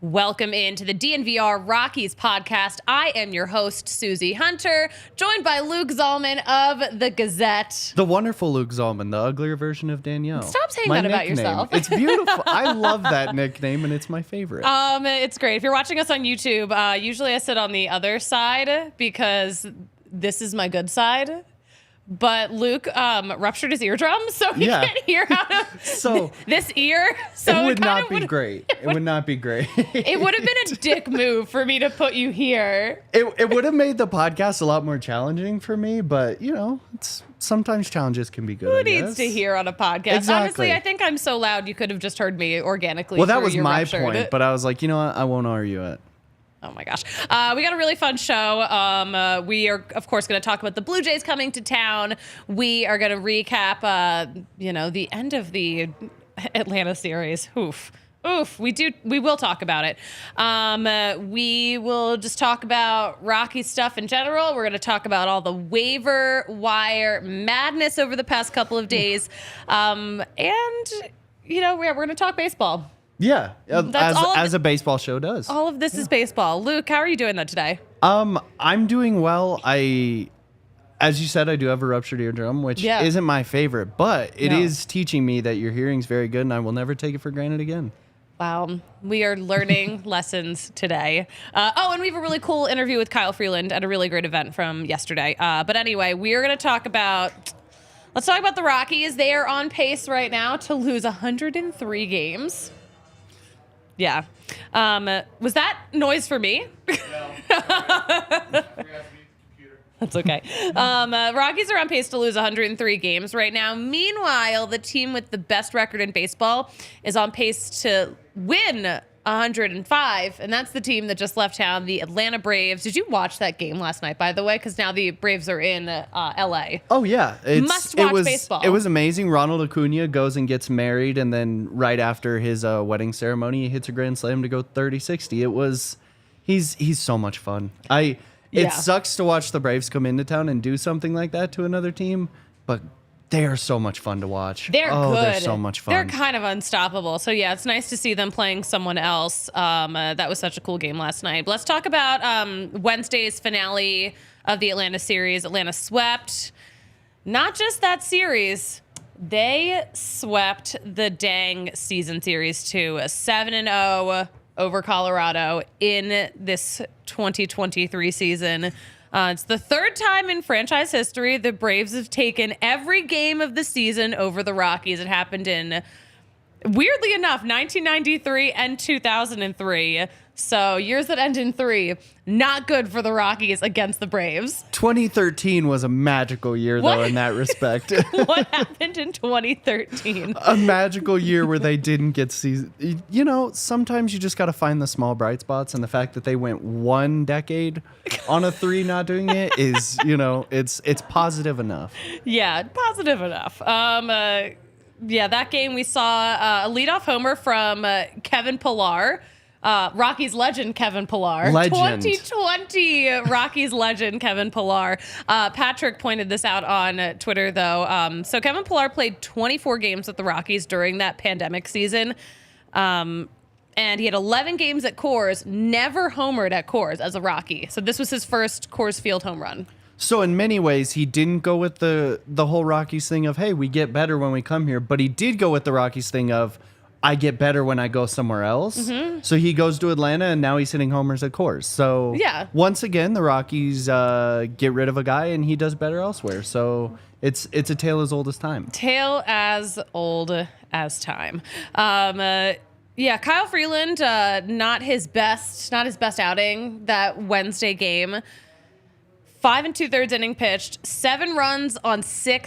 Welcome into the DNVR Rockies Podcast. I am your host, Suzie Hunter, joined by Luke Zahlmann of the Gazette. The wonderful Luke Zahlmann, the uglier version of Danielle. Stop saying that about yourself. It's beautiful. I love that nickname, and it's my favorite. It's great. If you're watching us on YouTube, usually I sit on the other side because this is my good side. But Luke ruptured his eardrum, so he can't hear out of this ear. So it would not be great. It would not be great. It would have been a dick move for me to put you here. It would have made the podcast a lot more challenging for me, but, you know, sometimes challenges can be good. Who needs to hear on a podcast? Exactly. Honestly, I think I'm so loud you could have just heard me organically. Well, that was my point, but I was like, you know what? I won't argue it. Oh my gosh. We got a really fun show. We are, of course, going to talk about the Blue Jays coming to town. We are going to recap, the end of the Atlanta series. Oof. We will talk about it. We will just talk about Rocky stuff in general. We're going to talk about all the waiver wire madness over the past couple of days. We're going to talk baseball. Yeah, as a baseball show does. All of this is baseball. Luke, how are you doing that today? I'm doing well. As you said, I do have a ruptured eardrum, which isn't my favorite, but it is teaching me that your hearing's very good, and I will never take it for granted again. Wow, we are learning lessons today. And we have a really cool interview with Kyle Freeland at a really great event from yesterday. But anyway, we are going to talk about... Let's talk about the Rockies. They are on pace right now to lose 103 games. Yeah. Was that noise for me? No. That's okay. Rockies are on pace to lose 103 games right now. Meanwhile, the team with the best record in baseball is on pace to win 105, and that's the team that just left town, the Atlanta Braves. Did you watch that game last night, by the way? Because now the Braves are in L.A. Oh, yeah. Must-watch baseball. It was amazing. Ronald Acuna goes and gets married, and then right after his wedding ceremony, he hits a grand slam to go 30-60. He's so much fun. It sucks to watch the Braves come into town and do something like that to another team, but they are so much fun to watch. They're good. They're so much fun. They're kind of unstoppable. So, yeah, it's nice to see them playing someone else. That was such a cool game last night. But let's talk about Wednesday's finale of the Atlanta series. Atlanta swept. Not just that series. They swept the dang season series too. 7-0 over Colorado in this 2023 season. It's the third time in franchise history the Braves have taken every game of the season over the Rockies. It happened in, weirdly enough, 1993 and 2003. So years that end in 3, not good for the Rockies against the Braves. 2013 was a magical year, though, in that respect. What happened in 2013? A magical year where they didn't get season. You know, sometimes you just got to find the small bright spots, and the fact that they went 1 decade on a 3 not doing it is, it's positive enough. Yeah, positive enough. That game we saw a leadoff homer from Kevin Pillar. Rockies legend Kevin Pillar. 2020 Rockies legend Kevin Pillar. Patrick pointed this out on Twitter, though. So Kevin Pillar played 24 games with the Rockies during that pandemic season. And he had 11 games at Coors, never homered at Coors as a Rocky. So this was his first Coors Field home run. So in many ways, he didn't go with the whole Rockies thing of, hey, we get better when we come here. But he did go with the Rockies thing of, I get better when I go somewhere else. Mm-hmm. So he goes to Atlanta, and now he's hitting homers at Coors. So once again, the Rockies get rid of a guy, and he does better elsewhere. So it's a tale as old as time. Tale as old as time. Kyle Freeland, not his best outing that Wednesday game. 5 2/3 inning pitched, 7 runs on 8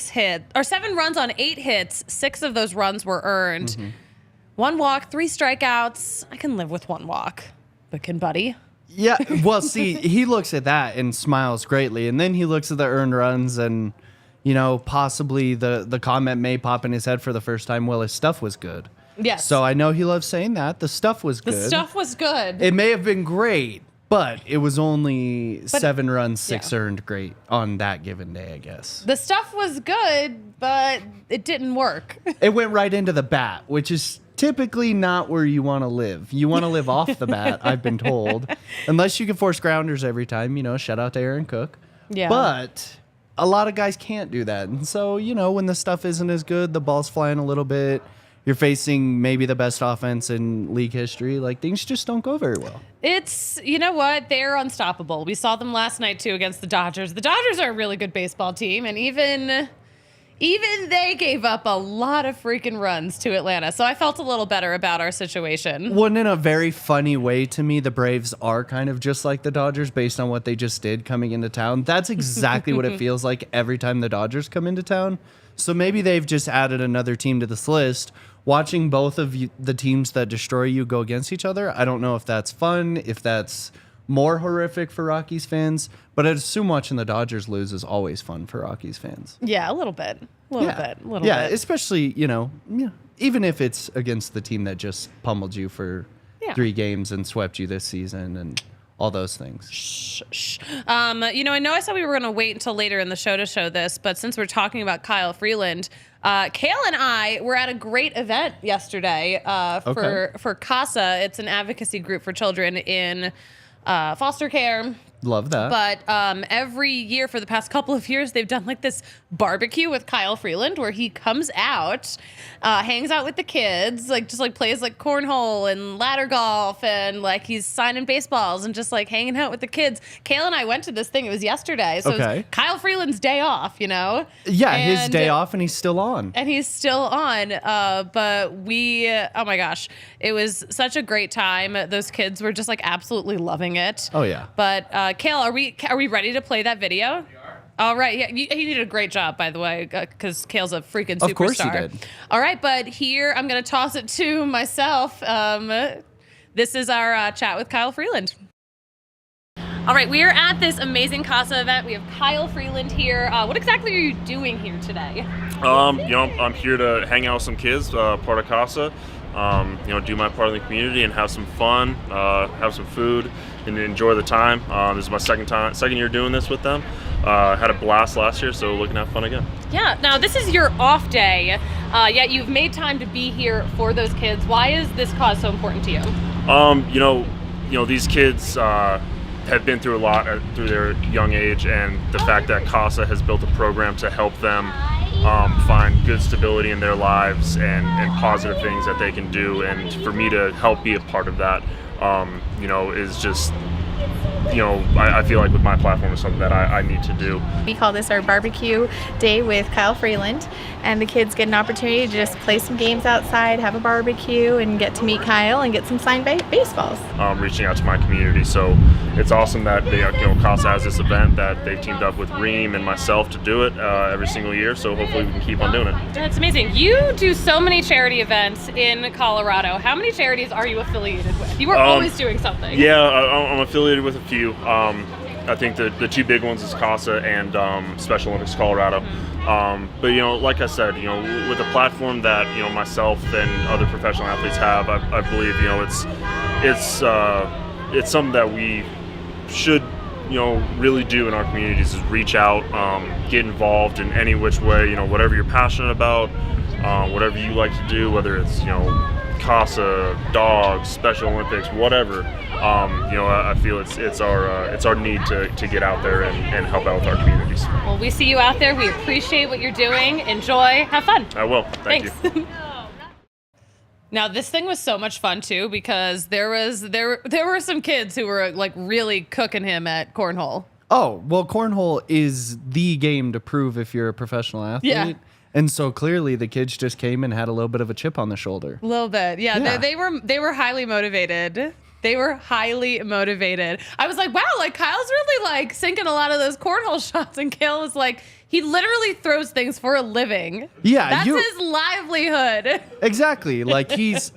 hits. 6 of those runs were earned. Mm-hmm. 1 walk, 3 strikeouts. I can live with 1 walk, but can Buddy? Yeah, well, see, he looks at that and smiles greatly, and then he looks at the earned runs and, possibly the comment may pop in his head for the first time, well, his stuff was good. Yes. So I know he loves saying that. The stuff was good. The stuff was good. It may have been great, but it was only 7 runs, 6 earned great on that given day, I guess. The stuff was good, but it didn't work. It went right into the bat, which is typically not where you want to live. You want to live off the bat, I've been told. Unless you can force grounders every time, shout out to Aaron Cook. Yeah. But a lot of guys can't do that. And so, when the stuff isn't as good, the ball's flying a little bit, you're facing maybe the best offense in league history, things just don't go very well. It's, what? They're unstoppable. We saw them last night, too, against the Dodgers. The Dodgers are a really good baseball team, and even they gave up a lot of freaking runs to Atlanta. So I felt a little better about our situation. Well, in a very funny way to me, the Braves are kind of just like the Dodgers based on what they just did coming into town. That's exactly what it feels like every time the Dodgers come into town. So maybe they've just added another team to this list. Watching both of the teams that destroy you go against each other, I don't know if that's fun, if that's more horrific for Rockies fans, but I'd assume watching the Dodgers lose is always fun for Rockies fans. Yeah, a little bit. A little bit. Yeah, especially, even if it's against the team that just pummeled you for 3 games and swept you this season and all those things. Shh. I know I said we were going to wait until later in the show to show this, but since we're talking about Kyle Freeland, Kale and I were at a great event yesterday for CASA. It's an advocacy group for children in foster care. Love that. But every year for the past couple of years, they've done this barbecue with Kyle Freeland where he comes out, hangs out with the kids, plays cornhole and ladder golf and he's signing baseballs and just hanging out with the kids. Kale and I went to this thing. It was yesterday. So it was Kyle Freeland's day off, Yeah, his day off and he's still on. And he's still on. But oh my gosh, it was such a great time. Those kids were just absolutely loving it. Oh, yeah. But Kale, are we ready to play that video? We are. All right. Yeah, he did a great job, by the way, because Kale's a freaking superstar. Of course he did. All right, but here I'm going to toss it to myself. This is our chat with Kyle Freeland. All right, we are at this amazing CASA event. We have Kyle Freeland here. What exactly are you doing here today? I'm here to hang out with some kids, part of CASA. Do my part in the community and have some fun, have some food, and enjoy the time. This is my second year doing this with them. Had a blast last year, so looking to have fun again. Yeah. Now this is your off day, yet you've made time to be here for those kids. Why is this cause so important to you? These kids have been through a lot through their young age, and the fact that CASA has built a program to help them find good stability in their lives and positive things that they can do, and for me to help be a part of that, is just, I feel like with my platform is something that I need to do. We call this our barbecue day with Kyle Freeland, and the kids get an opportunity to just play some games outside, have a barbecue, and get to meet Kyle and get some signed baseballs. Reaching out to my community, so it's awesome that CASA has this event that they teamed up with Reem and myself to do it every single year. So hopefully we can keep on doing it. That's amazing. You do so many charity events in Colorado. How many charities are you affiliated with? You are always doing something. Yeah, I'm affiliated with a few. I think the 2 big ones is CASA and Special Olympics Colorado. But like I said, with the platform that myself and other professional athletes have, I believe it's something that we should really do in our communities, is reach out, get involved in any which way, whatever you're passionate about, whatever you like to do, whether it's CASA, dogs, Special Olympics, whatever. I feel it's our need to get out there and help out with our communities. Well, we see you out there. We appreciate what you're doing. Enjoy. Have fun. I will. Thank Thanks. you. Now, this thing was so much fun too, because there were some kids who were really cooking him at cornhole. Oh, well, cornhole is the game to prove if you're a professional athlete. Yeah. And so clearly the kids just came and had a little bit of a chip on the shoulder. A little bit. Yeah. They were highly motivated. They were highly motivated. I was like, wow, Kyle's really sinking a lot of those cornhole shots. And Kale was like, he literally throws things for a living. Yeah. That's his livelihood. Exactly. He's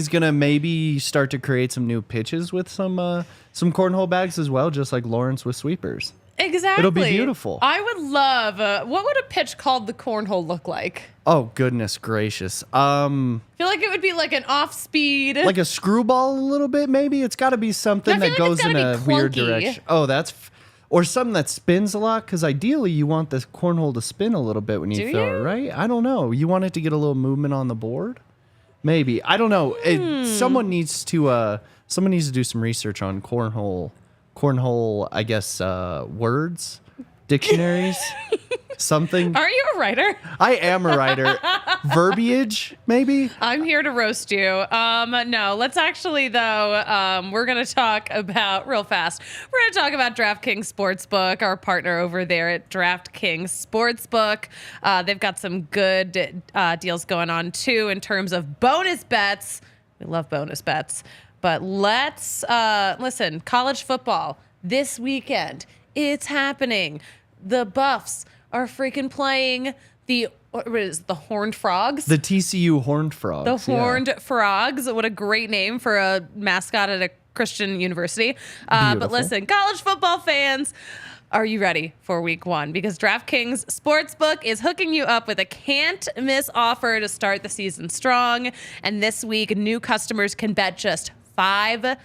going to maybe start to create some new pitches with some some cornhole bags as well, just like Lawrence with sweepers. Exactly. It'll be beautiful. I would love. What would a pitch called the cornhole look like? Oh, goodness gracious. I feel like it would be like an off-speed. Like a screwball a little bit, maybe? It's got to be something that goes in a weird direction. Oh, or something that spins a lot, because ideally you want the cornhole to spin a little bit when you throw it, right? I don't know. You want it to get a little movement on the board? Maybe. I don't know. Someone needs to do some research on cornhole, I guess, words, dictionaries, something. Aren't you a writer? I am a writer. Verbiage, maybe? I'm here to roast you. No, let's actually, though, we're going to talk about, real fast, we're going to talk about DraftKings Sportsbook, our partner over there at DraftKings Sportsbook. They've got some good deals going on, too, in terms of bonus bets. We love bonus bets. But let's listen, college football this weekend. It's happening. The Buffs are freaking playing the Horned Frogs. The TCU Horned Frogs. The Horned Frogs. What a great name for a mascot at a Christian university. But listen, college football fans, are you ready for week one? Because DraftKings Sportsbook is hooking you up with a can't-miss offer to start the season strong. And this week, new customers can bet just $5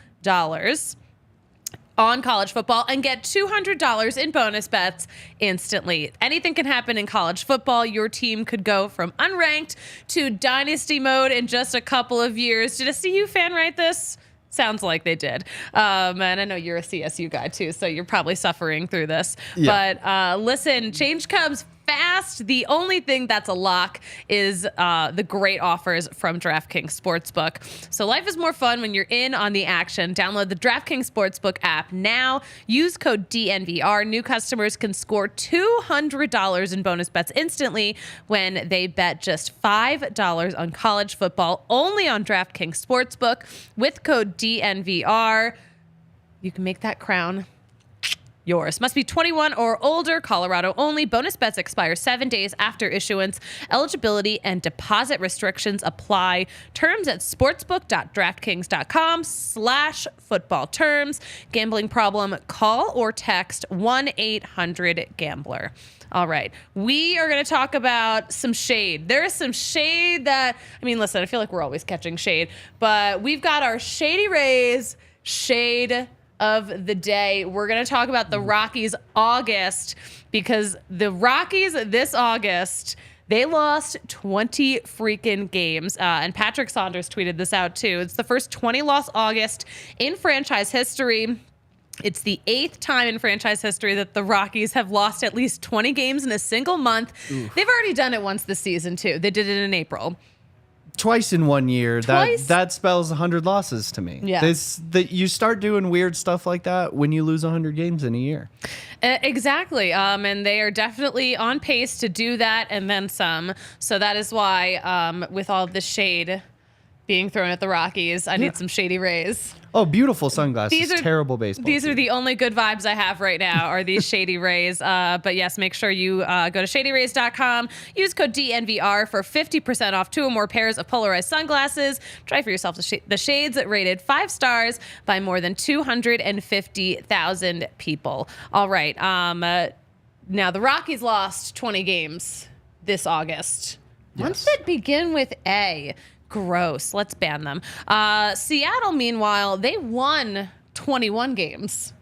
on college football and get $200 in bonus bets instantly. Anything can happen in college football. Your team could go from unranked to dynasty mode in just a couple of years. Did a CU fan write this? Sounds like they did. And I know you're a CSU guy too, so you're probably suffering through this. Yeah. But listen, change comes fast. The only thing that's a lock is the great offers from DraftKings Sportsbook. So life is more fun when you're in on the action. Download the DraftKings Sportsbook app now. Use code DNVR. New customers can score $200 in bonus bets instantly when they bet just $5 on college football only on DraftKings Sportsbook. With code DNVR, you can make that crown yours. Must be 21 or older, Colorado only. Bonus bets expire 7 days after issuance. Eligibility and deposit restrictions apply. Terms at sportsbook.draftkings.com/football terms. Gambling problem? Call or text 1-800-GAMBLER. All right. We are going to talk about some shade. There is some shade that, I mean, listen, I feel like we're always catching shade, but we've got our Shady Rays shade of the day. We're going to talk about the Rockies August, because the Rockies this August, they lost 20 freaking games. And Patrick Saunders tweeted this out too. It's the first 20-loss August in franchise history. It's the 8th time in franchise history that the Rockies have lost at least 20 games in a single month. Oof. They've already done it once this season too. They did it in April. Twice in 1 year. Twice? That spells 100 losses to me. Yeah. You start doing weird stuff like that when you lose 100 games in a year. Exactly. And they are definitely on pace to do that and then some. So that is why, with all this shade being thrown at the Rockies, I need some Shady Rays. Oh, beautiful sunglasses. Terrible baseball. These are the only good vibes I have right now are these Shady Rays. But yes, make sure you go to shadyrays.com. Use code DNVR for 50% off 2 or more pairs of polarized sunglasses. Try for yourself the shades rated 5 stars by more than 250,000 people. All right. Now, the Rockies lost 20 games this August. Yes. Once that begin with A. Gross. Let's ban them. Seattle, meanwhile, they won 21 games.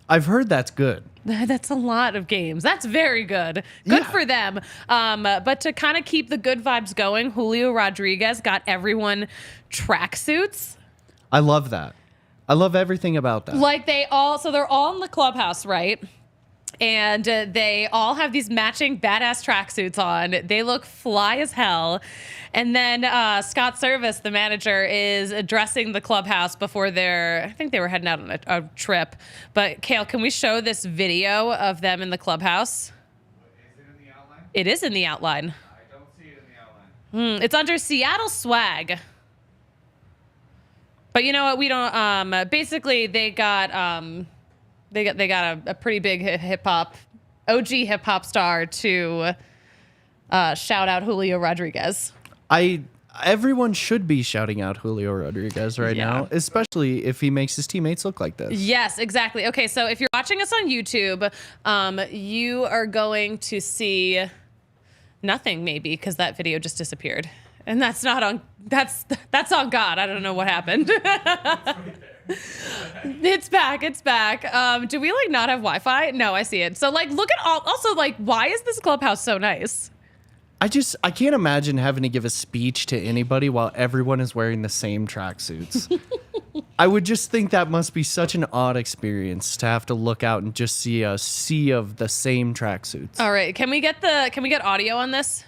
I've heard that's good. That's a lot of games. That's very good. Good for them. But to kind of keep the good vibes going, Julio Rodriguez got everyone tracksuits. I love that. I love everything about that. Like they're all in the clubhouse, right? And they all have these matching badass tracksuits on. They look fly as hell. And then Scott Service, the manager, is addressing the clubhouse before I think they were heading out on a trip. But Kale, can we show this video of them in the clubhouse? Is it in the outline? It is in the outline. I don't see it in the outline. It's under Seattle swag. But you know what? We don't. Basically, they got a pretty big OG hip hop star to shout out Julio Rodriguez. I everyone should be shouting out Julio Rodriguez right now, especially if he makes his teammates look like this. Yes, exactly. Okay, so if you're watching us on YouTube, you are going to see nothing maybe because that video just disappeared. And that's not on that's on God. I don't know what happened. It's back. Do we like not have Wi-Fi? No, I see it. So like look at also like why is this clubhouse so nice? I can't imagine having to give a speech to anybody while everyone is wearing the same tracksuits. I would just think that must be such an odd experience to have to look out and just see a sea of the same tracksuits. All right, can we get audio on this?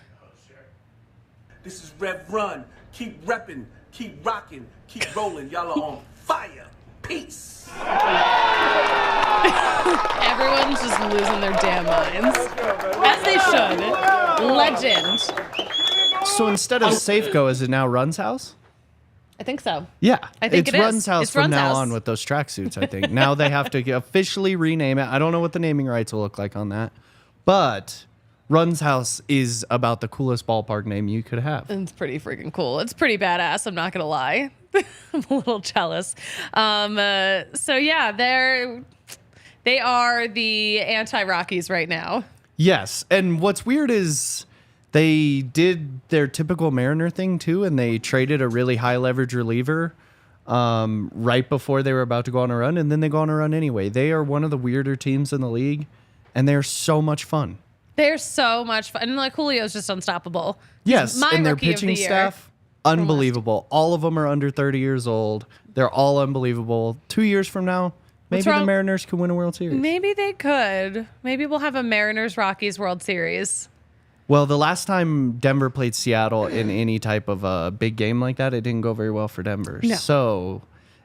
This is Rev Run. Keep repping, keep rocking, keep rolling. Y'all are on fire. Peace. Everyone's just losing their damn minds. As they should. Legend. So instead of Safeco, is it now Run's house? I think so. Yeah, I think it's it is. Run's house It's from Run's now house. on with those tracksuits. I think now they have to officially rename it. I don't know what the naming rights will look like on that, but Run's house is about the coolest ballpark name you could have. It's pretty freaking cool. It's pretty badass. I'm not gonna lie. I'm a little jealous. So yeah, they are the anti-Rockies right now. Yes, and what's weird is they did their typical Mariner thing too, and they traded a really high leverage reliever right before they were about to go on a run, and then they go on a run anyway. They are one of the weirder teams in the league, and they're so much fun. They're so much fun. And like Julio's just unstoppable. Yes, My and their rookie of the pitching year. staff, unbelievable. All of them are under 30 years old. They're all unbelievable. 2 years from now, maybe the Mariners can win a World Series. Maybe they could. Maybe we'll have a Mariners-Rockies World Series. Well, the last time Denver played Seattle in any type of a big game like that, it didn't go very well for Denver. No. So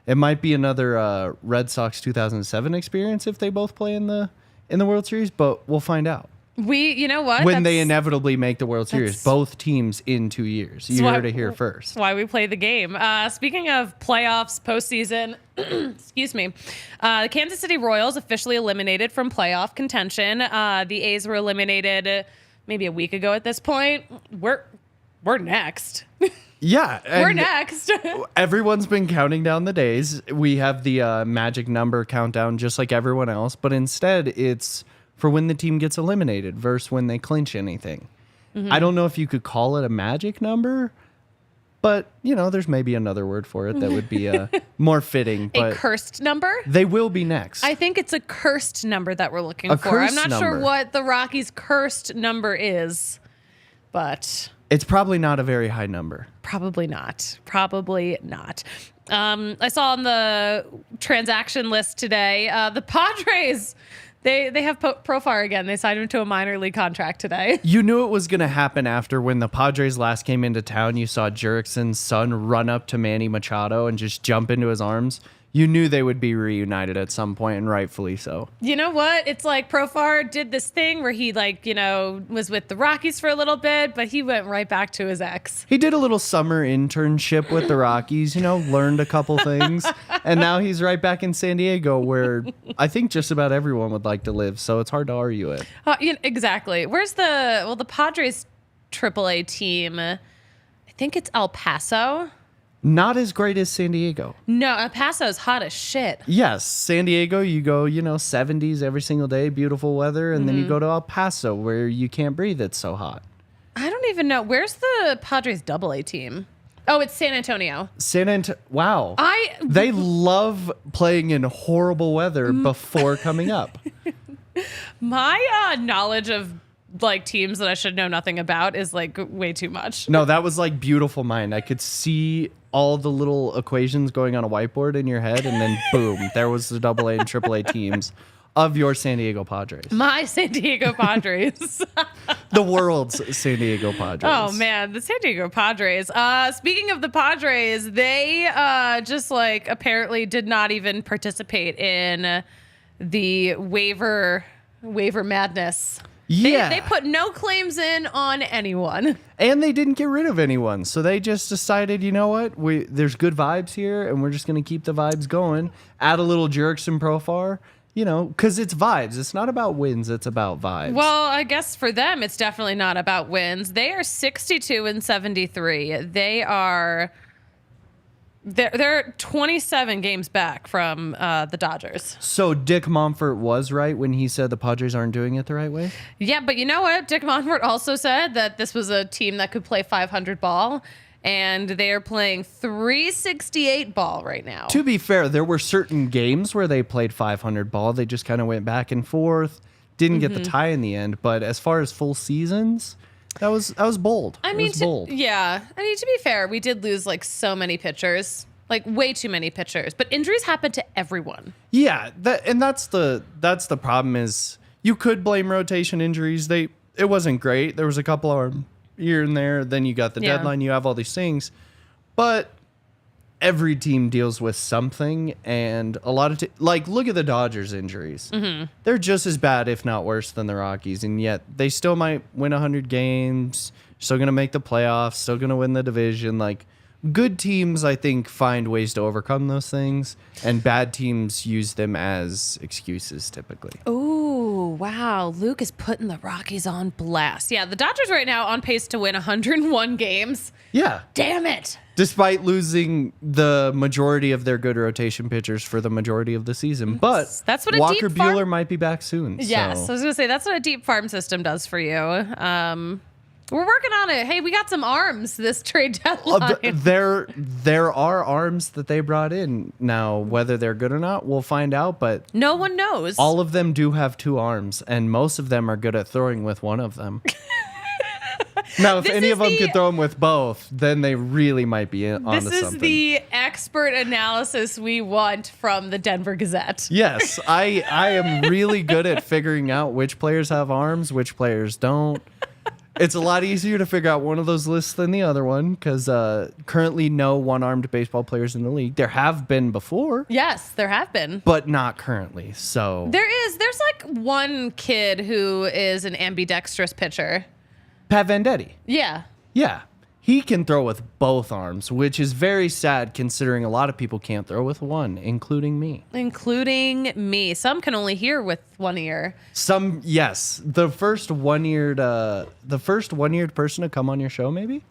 it might be another Red Sox 2007 experience if they both play in the World Series, but we'll find out. You know what? When they inevitably make the World Series, that's- both teams in 2 years. You heard it here first. That's why we play the game. Speaking of playoffs, postseason, excuse me, the Kansas City Royals officially eliminated from playoff contention. The A's were eliminated maybe a week ago at this point. We're next. Yeah. We're and next. everyone's been counting down the days. We have the magic number countdown just like everyone else, but instead it's for when the team gets eliminated versus when they clinch anything. Mm-hmm. I don't know if you could call it a magic number, but, there's maybe another word for it that would be more fitting. A But cursed number? they will be next. I think it's a cursed number that we're looking A for. I'm cursed not sure number. what the Rockies' cursed number is, but It's probably not a very high number. probably not. Probably not. I saw on the transaction list today, the Padres, they have Profar again. They signed him to a minor league contract today. You knew it was going to happen after when the Padres last came into town. You saw Jurickson's son run up to Manny Machado and just jump into his arms. You knew they would be reunited at some point, and rightfully so. You know what? It's like Profar did this thing where he was with the Rockies for a little bit, but he went right back to his ex. He did a little summer internship with the Rockies, learned a couple things, and now he's right back in San Diego, where I think just about everyone would like to live, so it's hard to argue it. Exactly. Where's the Padres AAA team? I think it's El Paso. Not as great as San Diego. No, El Paso's hot as shit. Yes, San Diego, you go, 70s every single day, beautiful weather, and then you go to El Paso, where you can't breathe, it's so hot. I don't even know. Where's the Padres AA team? Oh, it's San Antonio. Wow. They love playing in horrible weather before coming up. My knowledge of teams that I should know nothing about is way too much. No, that was beautiful mind. I could see all the little equations going on a whiteboard in your head, and then boom, there was the AA and AAA teams of your San Diego Padres. My San Diego Padres. The world's San Diego Padres. Oh man, the San Diego Padres. Speaking of the Padres, they just apparently did not even participate in the waiver madness. Yeah. They put no claims in on anyone. And they didn't get rid of anyone. So they just decided, you know what? There's good vibes here, and we're just going to keep the vibes going. Add a little Jurickson Profar. because it's vibes. It's not about wins. It's about vibes. Well, I guess for them, it's definitely not about wins. They are 62-73. They're 27 games back from the Dodgers. So Dick Monfort was right when he said the Padres aren't doing it the right way? Yeah, but you know what? Dick Monfort also said that this was a team that could play 500 ball, and they are playing 368 ball right now. To be fair, there were certain games where they played 500 ball. They just kind of went back and forth, didn't get the tie in the end. But as far as full seasons, that was bold. I mean, bold. Yeah. I mean, to be fair, we did lose like so many pitchers, like way too many pitchers. But injuries happen to everyone. Yeah, that's the problem is you could blame rotation injuries. It wasn't great. There was a couple of here and there. Then you got the deadline. You have all these things, but every team deals with something, and a lot of look at the Dodgers injuries. Mm-hmm. They're just as bad, if not worse, than the Rockies, and yet they still might win 100 games. Still gonna make the playoffs. Still gonna win the division. Like, good teams, I think, find ways to overcome those things, and bad teams use them as excuses typically. Ooh, wow. Luke is putting the Rockies on blast. Yeah, the Dodgers right now on pace to win 101 games. Yeah. Damn it. Despite losing the majority of their good rotation pitchers for the majority of the season. But that's what a Walker deep farm- Buehler might be back soon. Yes, so. I was going to say, that's what a deep farm system does for you. We're working on it. Hey, we got some arms this trade deadline. There are arms that they brought in. Now, whether they're good or not, we'll find out. But no one knows. All of them do have two arms, and most of them are good at throwing with one of them. Now, if any of them could throw them with both, then they really might be onto something. This is the expert analysis we want from the Denver Gazette. Yes, I am really good at figuring out which players have arms, which players don't. It's a lot easier to figure out one of those lists than the other one because currently no one-armed baseball players in the league. There have been before. Yes, there have been. But not currently, so. There's like one kid who is an ambidextrous pitcher. Pat Venditti. Yeah. Yeah. He can throw with both arms, which is very sad considering a lot of people can't throw with one, including me. Including me. Some can only hear with one ear. Some, yes. The first one-eared person to come on your show, maybe?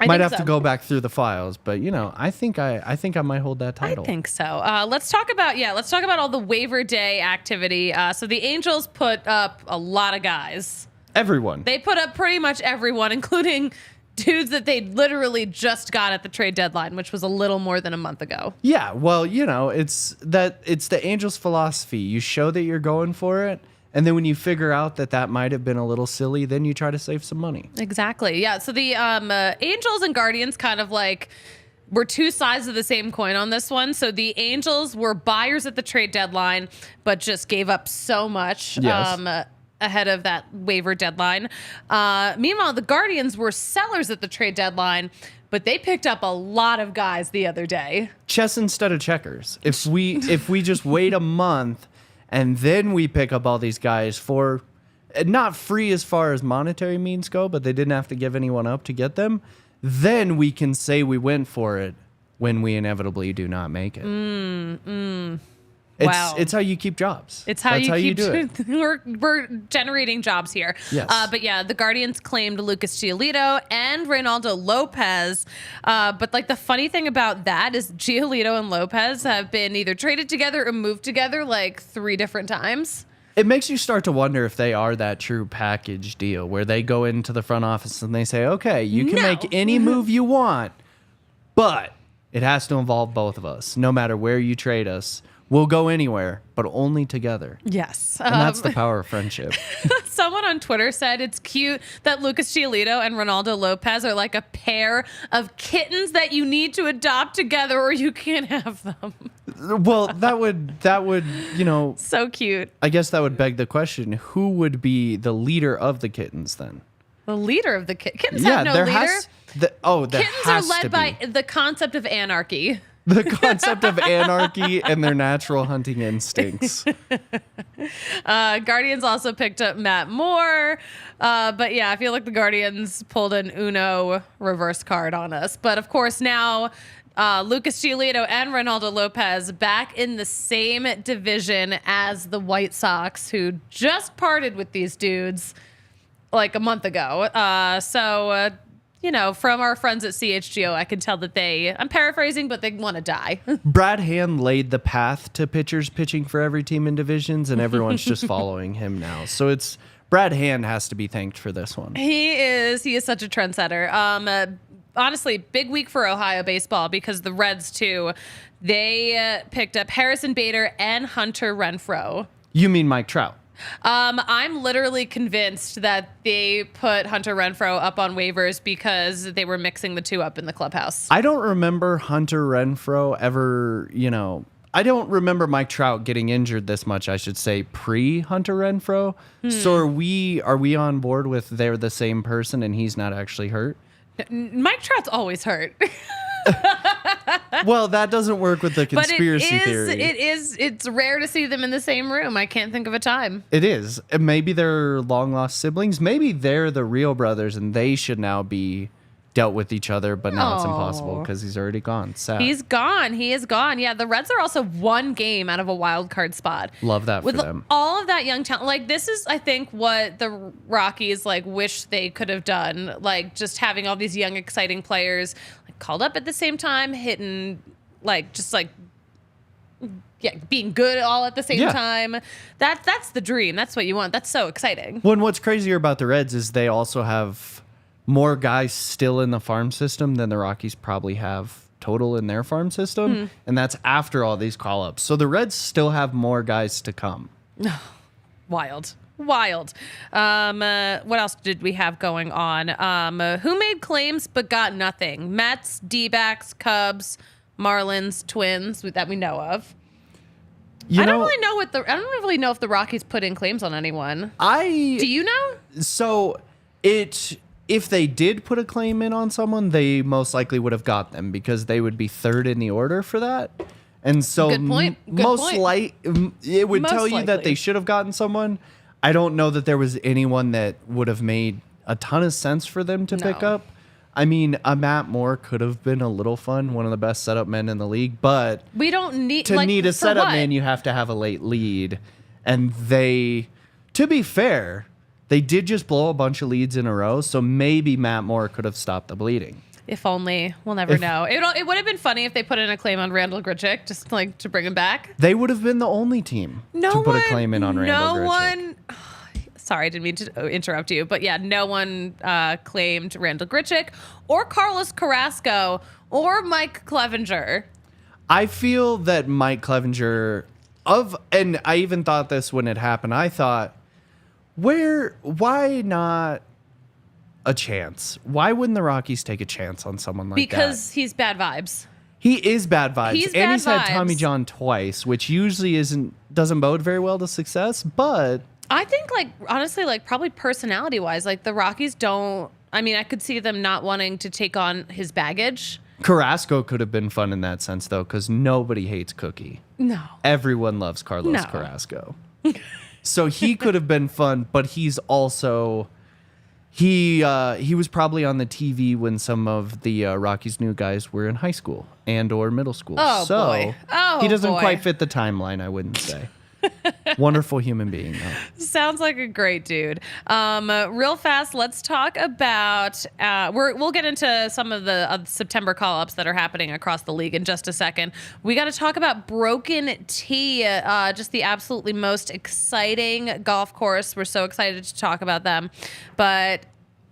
Might have to go back through the files, but I think I might hold that title. I think so. Let's talk about all the waiver day activity. So the Angels put up a lot of guys. Everyone. They put up pretty much everyone, including dudes that they literally just got at the trade deadline, which was a little more than a month ago. Yeah, well, it's the Angels' philosophy. You show that you're going for it, and then when you figure out that might have been a little silly, then you try to save some money. Exactly. Yeah. So the Angels and Guardians kind of like were two sides of the same coin on this one. So the Angels were buyers at the trade deadline, but just gave up so much. Yes. Ahead of that waiver deadline. Meanwhile, the Guardians were sellers at the trade deadline, but they picked up a lot of guys the other day. Chess instead of checkers. If we just wait a month and then we pick up all these guys for not free as far as monetary means go, but they didn't have to give anyone up to get them, then we can say we went for it when we inevitably do not make it. It's how you keep jobs. It's how you do it. We're generating jobs here. Yes. But yeah, the Guardians claimed Lucas Giolito and Reynaldo Lopez. But like the funny thing about that is Giolito and Lopez have been either traded together or moved together like 3 different times. It makes you start to wonder if they are that true package deal where they go into the front office and they say, okay, you can make any move you want, but it has to involve both of us. No matter where you trade us, we'll go anywhere, but only together. Yes. And that's the power of friendship. Someone on Twitter said it's cute that Lucas Giolito and Reynaldo Lopez are like a pair of kittens that you need to adopt together or you can't have them. Well, that would, So cute. I guess that would beg the question, who would be the leader of the kittens then? The leader of the kittens have no leader. Kittens are led by the concept of anarchy. The concept of anarchy and their natural hunting instincts. Guardians also picked up Matt Moore. But yeah, I feel like the Guardians pulled an Uno reverse card on us. But of course now Lucas Giolito and Ronaldo Lopez back in the same division as the White Sox, who just parted with these dudes like a month ago. From our friends at CHGO, I can tell that I'm paraphrasing, but they want to die. Brad Hand laid the path to pitchers pitching for every team in divisions, and everyone's just following him now. So Brad Hand has to be thanked for this one. He is such a trendsetter. Honestly, big week for Ohio baseball because the Reds, too, they picked up Harrison Bader and Hunter Renfroe. You mean Mike Trout? I'm literally convinced that they put Hunter Renfroe up on waivers because they were mixing the two up in the clubhouse. I don't remember Hunter Renfroe ever, I don't remember Mike Trout getting injured this much, I should say, pre-Hunter Renfroe. So are we on board with they're the same person and he's not actually hurt? Mike Trout's always hurt. Well, that doesn't work with the conspiracy theory. It's rare to see them in the same room. I can't think of a time. It is. Maybe they're long-lost siblings. Maybe they're the real brothers and they should now be dealt with each other, but now it's impossible because he's already gone. Sad. He's gone. He is gone. Yeah, the Reds are also one game out of a wild card spot. Love that with for them. All of that young talent. Like, this is, I think, what the Rockies wish they could have done. Like, just having all these young, exciting players called up at the same time, hitting being good all at the same time. That's the dream. That's what you want. That's so exciting. Well, and what's crazier about the Reds is they also have more guys still in the farm system than the Rockies probably have total in their farm system. And that's after all these call-ups. So the Reds still have more guys to come. Wild. What else did we have going on? Who made claims but got nothing? Mets, D-backs, Cubs, Marlins, Twins that we know of. I don't really know if the Rockies put in claims on anyone. Do you know? So if they did put a claim in on someone, they most likely would have got them because they would be third in the order for that. And so Good point. it would tell you that likely. they should have gotten someone. I don't know that there was anyone that would have made a ton of sense for them to pick up. I mean, a Matt Moore could have been a little fun, one of the best setup men in the league, but we don't need need a setup man, you have to have a late lead. And to be fair, they did just blow a bunch of leads in a row, so maybe Matt Moore could have stopped the bleeding. If only. We'll never know. It would have been funny if they put in a claim on Randall Grichuk, just to bring him back. They would have been the only team to put a claim in on Randall Grichuk. Sorry, I didn't mean to interrupt you, but yeah, no one claimed Randall Grichuk or Carlos Carrasco or Mike Clevenger. I feel that Mike Clevenger and I even thought this when it happened. I thought, why not a chance? Why wouldn't the Rockies take a chance on someone like that? Because he's bad vibes. He is bad vibes. He's had Tommy John twice, which usually doesn't bode very well to success, but I think, honestly, probably personality-wise, the Rockies don't... I mean, I could see them not wanting to take on his baggage. Carrasco could have been fun in that sense, though, because nobody hates Cookie. No. Everyone loves Carlos Carrasco. So he could have been fun, but he's also... He was probably on the TV when some of the Rockies' new guys were in high school and or middle school. Oh, so boy. He doesn't quite fit the timeline, I wouldn't say. Wonderful human being, though. Sounds like a great dude. Real fast, let's talk about... we'll get into some of the September call-ups that are happening across the league in just a second. We got to talk about Broken T, just the absolutely most exciting golf course. We're so excited to talk about them. But...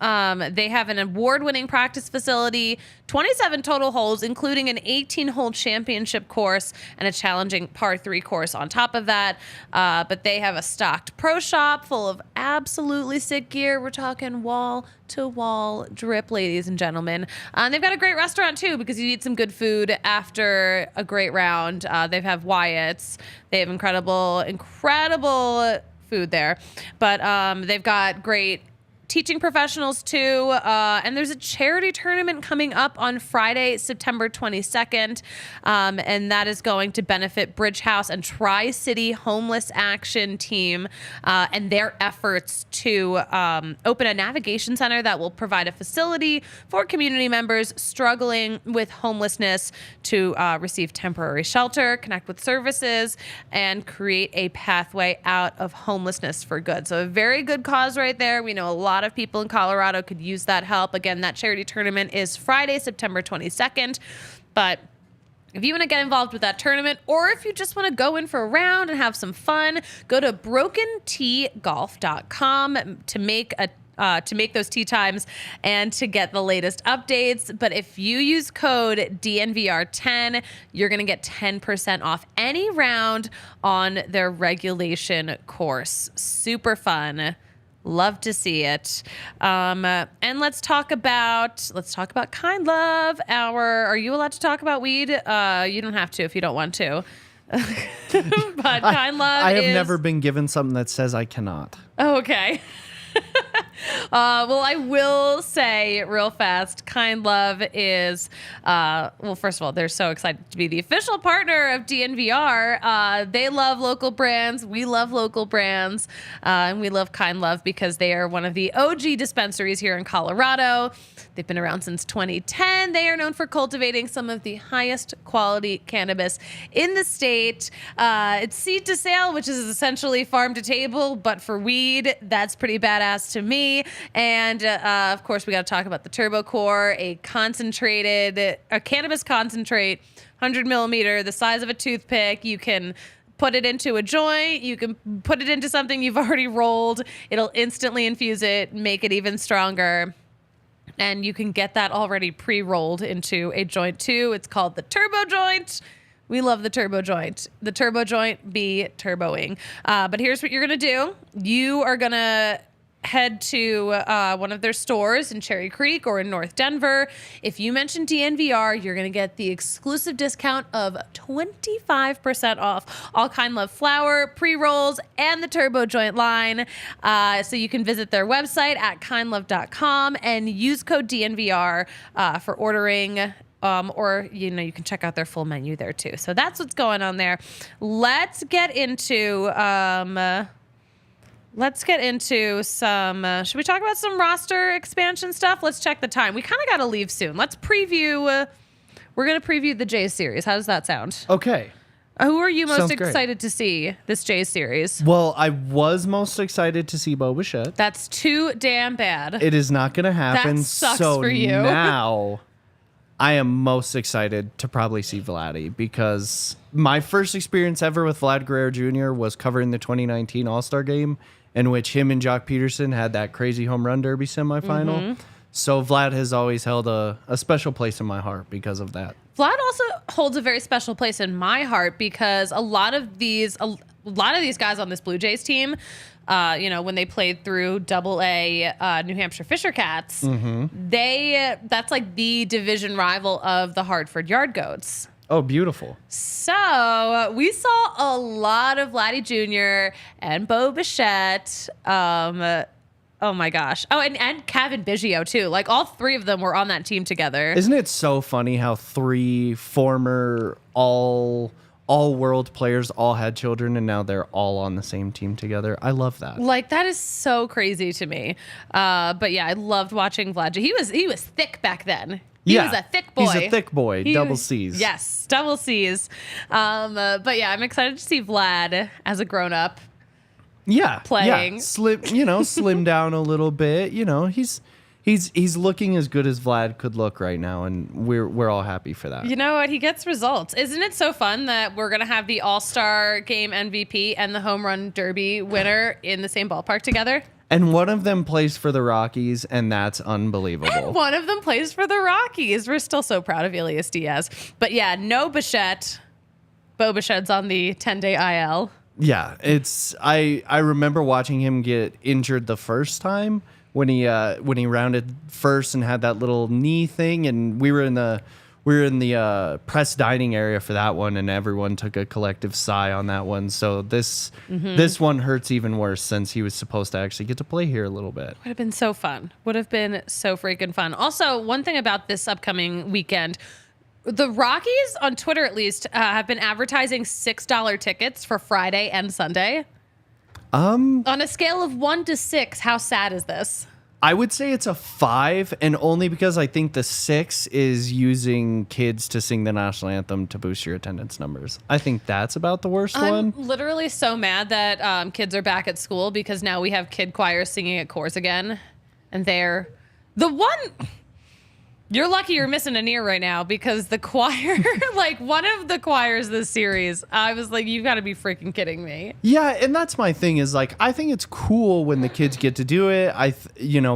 they have an award-winning practice facility, 27 total holes, including an 18-hole championship course and a challenging par 3 course on top of that. But they have a stocked pro shop full of absolutely sick gear. We're talking wall-to-wall drip, ladies and gentlemen. They've got a great restaurant, too, because you eat some good food after a great round. They have Wyatt's. They have incredible food there. But they've got great teaching professionals too. And there's a charity tournament coming up on Friday, September 22nd. And that is going to benefit Bridge House and Tri-City Homeless Action Team and their efforts to open a navigation center that will provide a facility for community members struggling with homelessness to receive temporary shelter, connect with services, and create a pathway out of homelessness for good. So a very good cause right there. We know a lot of people in Colorado could use that help. Again, that charity tournament is Friday, September 22nd. But if you want to get involved with that tournament, or if you just want to go in for a round and have some fun, go to BrokenTeeGolf.com to make those tee times and to get the latest updates. But if you use code DNVR10, you're going to get 10% off any round on their regulation course. Super fun. Love to see it. And let's talk about Kind Love Hour. Are you allowed to talk about weed? You don't have to if you don't want to. But Kind Love I have never been given something that says I cannot. Oh, okay. Well, I will say real fast, Kind Love is, first of all, they're so excited to be the official partner of DNVR. They love local brands. We love local brands. And we love Kind Love because they are one of the OG dispensaries here in Colorado. They've been around since 2010. They are known for cultivating some of the highest quality cannabis in the state. It's seed to sale, which is essentially farm to table, but for weed. That's pretty badass to me. And of course, we got to talk about the Turbo Core, a cannabis concentrate, 100 millimeter, the size of a toothpick. You can put it into a joint. You can put it into something you've already rolled. It'll instantly infuse it, make it even stronger. And you can get that already pre-rolled into a joint too. It's called the Turbo Joint. We love the Turbo Joint. The Turbo Joint be turboing. But here's what you're going to do. You are going to head to one of their stores in Cherry Creek or in North Denver. If you mention DNVR, you're going to get the exclusive discount of 25% off all Kind Love flower, pre-rolls, and the Turbo Joint line. So you can visit their website at kindlove.com and use code DNVR for ordering. Or, you can check out their full menu there too. So that's what's going on there. Let's get into some, should we talk about some roster expansion stuff? Let's check the time. We kind of got to leave soon. Let's preview, we're going to preview the Jays series. How does that sound? Okay. Who are you most Sounds great. excited to see this Jays series? Well, I was most excited to see Bichette. That's too damn bad. It is not going to happen. That sucks so for you. Now I am most excited to probably see Vladdy because my first experience ever with Vlad Jr. was covering the 2019 All-Star Game, in which him and Jock Peterson had that crazy home run derby semifinal. Mm-hmm. So Vlad has always held a special place in my heart because of that. Vlad also holds a very special place in my heart because a lot of these guys on this Blue Jays team, when they played through Double-A New Hampshire Fisher Cats, that's like the division rival of the Hartford Yard Goats. Oh, beautiful. So we saw a lot of Vladdy Jr. and Bo Bichette. Oh my gosh. Oh, and Kevin Biggio too. Like all three of them were on that team together. Isn't it so funny how three former all-world players all had children and now they're all on the same team together? I love that. Like that is so crazy to me. But yeah, I loved watching Vlad. He was thick back then. He was a thick boy. He's a thick boy. Double C's. Yes, double C's. But yeah, I'm excited to see Vlad as a grown-up. Yeah, playing. Yeah. Slim down a little bit. He's looking as good as Vlad could look right now, and we're all happy for that. You know what? He gets results. Isn't it so fun that we're gonna have the All-Star Game MVP and the Home Run Derby winner in the same ballpark together? And one of them plays for the Rockies, and that's unbelievable. And one of them plays for the Rockies. We're still so proud of Elias Diaz. But yeah, no Bichette. Bo Bichette's on the 10-day IL. Yeah, I remember watching him get injured the first time when he rounded first and had that little knee thing, and we were in the we were in the press dining area for that one, and everyone took a collective sigh on that one. So this one hurts even worse since he was supposed to actually get to play here a little bit. Would have been so fun. Would have been so freaking fun. Also, one thing about this upcoming weekend, the Rockies, on Twitter at least, have been advertising $6 tickets for Friday and Sunday. On a scale of 1 to 6, how sad is this? I would say it's a 5, and only because I think the 6 is using kids to sing the national anthem to boost your attendance numbers. I think that's about the worst one. I'm literally so mad that kids are back at school because now we have kid choirs singing at Coors again. And they're the one... You're lucky you're missing an ear right now because the choir, like one of the choirs this series, I was like, you've got to be freaking kidding me. Yeah, and that's my thing is like, I think it's cool when the kids get to do it.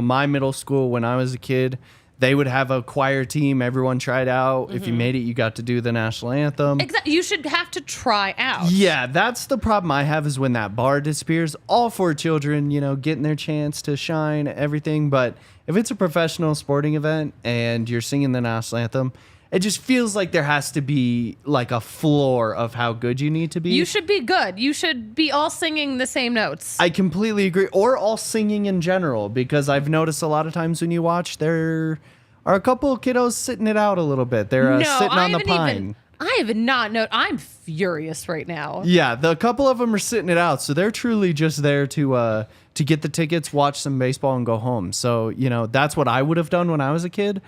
My middle school, when I was a kid, they would have a choir team. Everyone tried out. If you made it, you got to do the national anthem. Exactly. You should have to try out. Yeah, that's the problem I have is when that bar disappears. All for children, getting their chance to shine, everything. But if it's a professional sporting event and you're singing the national anthem, it just feels like there has to be like a floor of how good you need to be. You should be good. You should be all singing the same notes. I completely agree. Or all singing in general, because I've noticed a lot of times when you watch, there are a couple of kiddos sitting it out a little bit. They're sitting on the pine. I have not known. I'm furious right now. Yeah, the couple of them are sitting it out, so they're truly just there to get the tickets, watch some baseball, and go home. So that's what I would have done when I was a kid,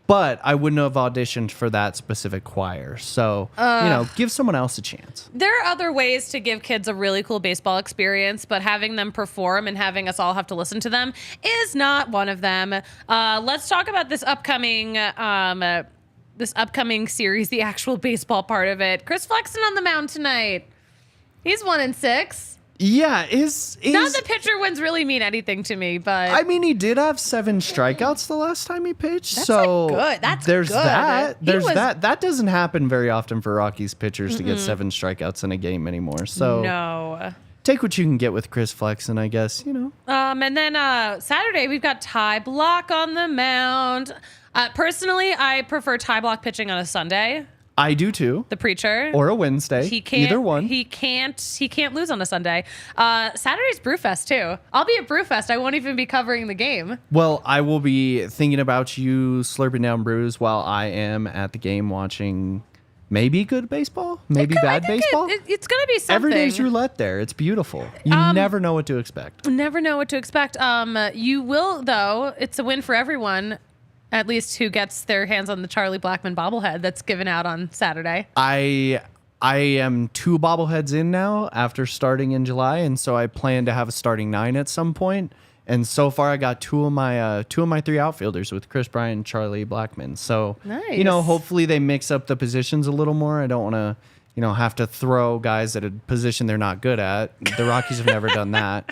but I wouldn't have auditioned for that specific choir. So give someone else a chance. There are other ways to give kids a really cool baseball experience, but having them perform and having us all have to listen to them is not one of them. Let's talk about this upcoming series, the actual baseball part of it. Chris Flexen on the mound tonight. He's 1-6. Yeah, not that pitcher wins really mean anything to me, but I mean, he did have 7 strikeouts the last time he pitched. That's so good. That's there's good. that. That doesn't happen very often for Rockies pitchers to get 7 strikeouts in a game anymore. So no. Take what you can get with Chris Flexen, I guess. And then Saturday we've got Ty Block on the mound. Personally, I prefer Ty Block pitching on a Sunday. I do too. The preacher. Or a Wednesday. Either one. He can't lose on a Sunday. Saturday's Brewfest too. I'll be at Brewfest. I won't even be covering the game. Well, I will be thinking about you slurping down brews while I am at the game watching maybe good baseball, maybe bad baseball. It's going to be something. Every day's roulette there. It's beautiful. You never know what to expect. Never know what to expect. You will, though. It's a win for everyone. At least who gets their hands on the Charlie Blackmon bobblehead that's given out on Saturday. I am 2 bobbleheads in now after starting in July, and so I plan to have a starting 9 at some point. And so far, I got 2 of my 3 outfielders with Chris Bryant and Charlie Blackmon. So nice. Hopefully they mix up the positions a little more. I don't want to have to throw guys at a position they're not good at. The Rockies have never done that.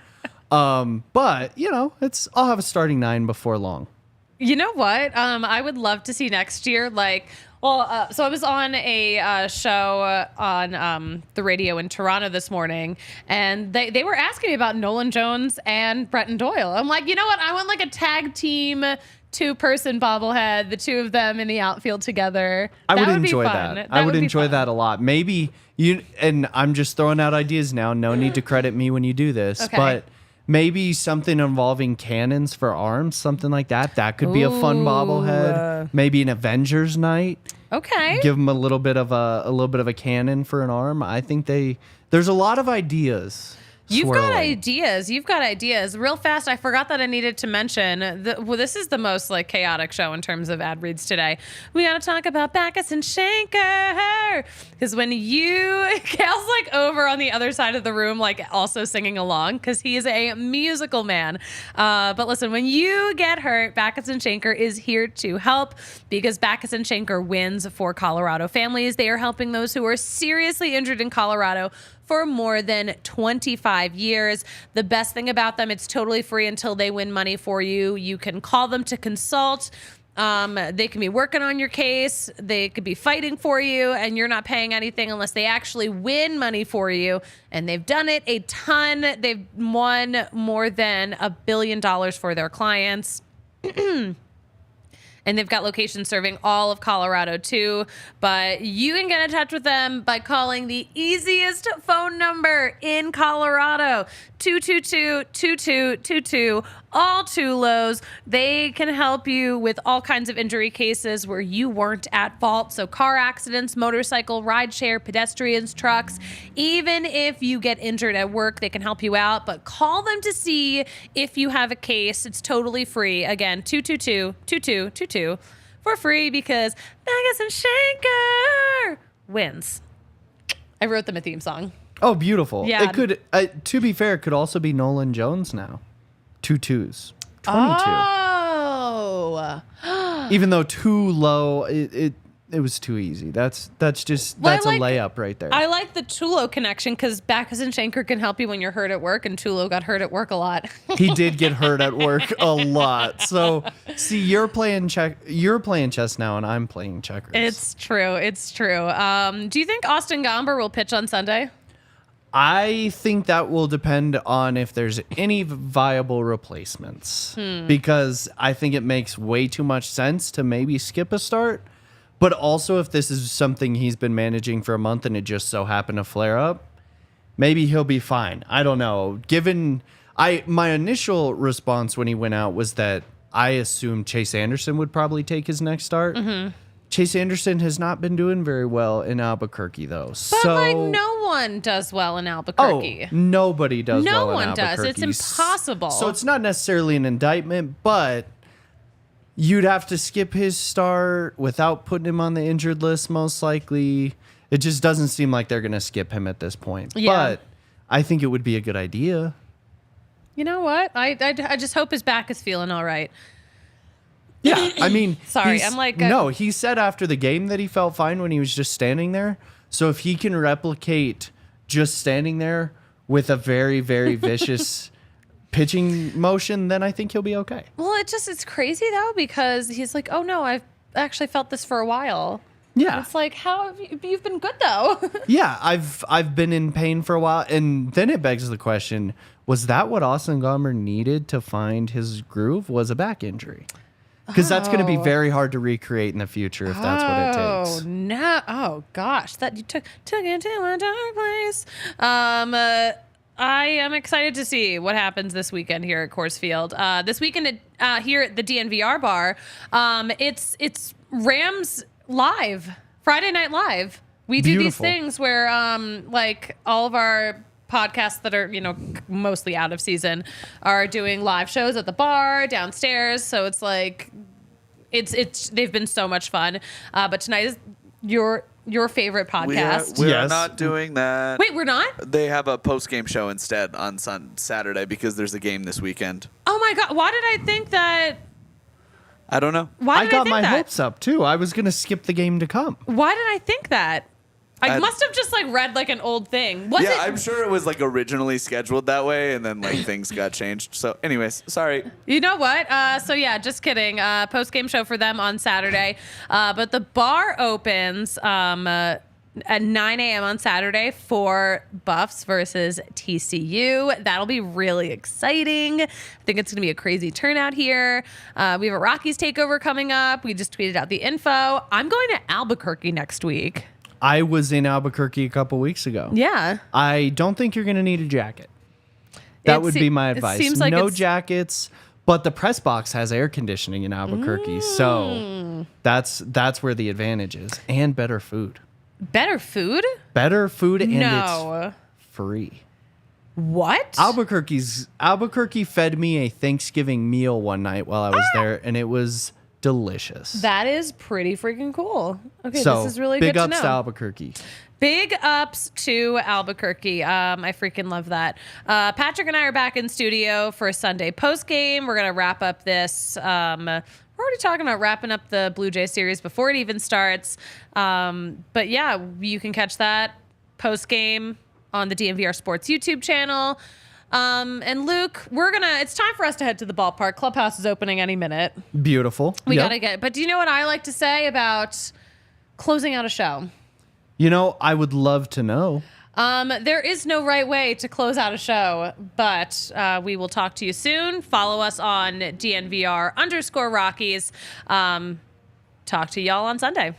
But I'll have a starting 9 before long. You know what? I would love to see next year. So I was on a show on the radio in Toronto this morning, and they were asking me about Nolan Jones and Bretton Doyle. I'm like, you know what? I want like a tag team 2-person bobblehead, the 2 of them in the outfield together. I would enjoy that. I would enjoy that a lot. Maybe and I'm just throwing out ideas now. No need to credit me when you do this, okay. But maybe something involving cannons for arms, something like that. That could be a fun bobblehead. Maybe an Avengers night. Okay. Give them a little bit of a cannon for an arm. I think there's a lot of ideas. You've got ideas. Real fast, I forgot that I needed to mention, this is the most chaotic show in terms of ad reads today. We got to talk about Backus and Schenker. Because when Cal's over on the other side of the room, also singing along, because he is a musical man. But listen, when you get hurt, Backus and Schenker is here to help, because Backus and Schenker wins for Colorado families. They are helping those who are seriously injured in Colorado for more than 25 years. The best thing about them, it's totally free until they win money for you. You can call them to consult. They can be working on your case. They could be fighting for you, and you're not paying anything unless they actually win money for you. And they've done it a ton. They've won more than $1 billion for their clients. and they've got locations serving all of Colorado too. But you can get in touch with them by calling the easiest phone number in Colorado, 222-2222, all two lows. They can help you with all kinds of injury cases where you weren't at fault. So car accidents, motorcycle, rideshare, pedestrians, trucks. Even if you get injured at work, they can help you out. But call them to see if you have a case. It's totally free. Again, 222-2222 for free because Magus and Shanker wins. I wrote them a theme song. Oh, beautiful. Yeah. It could, to be fair, it could also be Nolan Jones now. 2 2s. 22. Oh. Even though too low, it was too easy. That's a layup right there. I like the Tulo connection because Backus and Shanker can help you when you're hurt at work, and Tulo got hurt at work a lot. He did get hurt at work a lot. So, see, you're playing chess now, and I'm playing checkers. It's true. Do you think Austin Gomber will pitch on Sunday? I think that will depend on if there's any viable replacements, because I think it makes way too much sense to maybe skip a start. But also, if this is something he's been managing for a month and it just so happened to flare up, maybe he'll be fine. I don't know. My initial response when he went out was that I assumed Chase Anderson would probably take his next start. Mm-hmm. Chase Anderson has not been doing very well in Albuquerque, though. But no one does well in Albuquerque. Oh, nobody does well in Albuquerque. No one does. It's impossible. So it's not necessarily an indictment, but you'd have to skip his start without putting him on the injured list, most likely. It just doesn't seem like they're going to skip him at this point. Yeah. But I think it would be a good idea. You know what? I just hope his back is feeling all right. Yeah, I mean, sorry, I'm like no. He said after the game that he felt fine when he was just standing there. So if he can replicate just standing there with a very, very vicious pitching motion, then I think he'll be okay. Well, it's crazy though because he's like, oh no, I've actually felt this for a while. Yeah, it's like, how have you've been good though? Yeah, I've been in pain for a while, and then it begs the question: was that what Austin Gomber needed to find his groove? Was a back injury? Because that's going to be very hard to recreate in the future if that's what it takes. Oh, no. Oh, gosh. That you took it to a dark place. I am excited to see what happens this weekend here at Coors Field. This weekend here at the DNVR bar, it's Rams Live, Friday Night Live. We do these things where like all of our podcasts that are, mostly out of season are doing live shows at the bar downstairs. So it's like, they've been so much fun. But tonight is your favorite podcast. We're not doing that. Wait, we're not? They have a post-game show instead on Saturday because there's a game this weekend. Oh my God. Why did I think that? I don't know. Why did I got think my that? hopes up too. I was going to skip the game to come. Why did I think that? I must have just read an old thing. I'm sure it was originally scheduled that way, and then things got changed. So, anyways, sorry. You know what? Just kidding. Post game show for them on Saturday, but the bar opens at 9 a.m. on Saturday for Buffs versus TCU. That'll be really exciting. I think it's going to be a crazy turnout here. We have a Rockies takeover coming up. We just tweeted out the info. I'm going to Albuquerque next week. I was in Albuquerque a couple weeks ago. Yeah. I don't think you're going to need a jacket. That would be my advice. Seems like no jackets, but the press box has air conditioning in Albuquerque. So that's where the advantage is. And better food. Better food? Better food, and it's free. What? Albuquerque fed me a Thanksgiving meal one night while I was there, and it was delicious. That is pretty freaking cool. Okay, so, this is really good to know. Big ups to Albuquerque. Big ups to Albuquerque. I freaking love that. Patrick and I are back in studio for a Sunday post game. We're gonna wrap up this. We're already talking about wrapping up the Blue Jay series before it even starts. But yeah, you can catch that post game on the DNVR Sports YouTube channel. And Luke, it's time for us to head to the ballpark. Clubhouse is opening any minute. Beautiful. We gotta get, but do you know what I like to say about closing out a show? I would love to know. There is no right way to close out a show, but we will talk to you soon. Follow us on DNVR_Rockies. Talk to y'all on Sunday.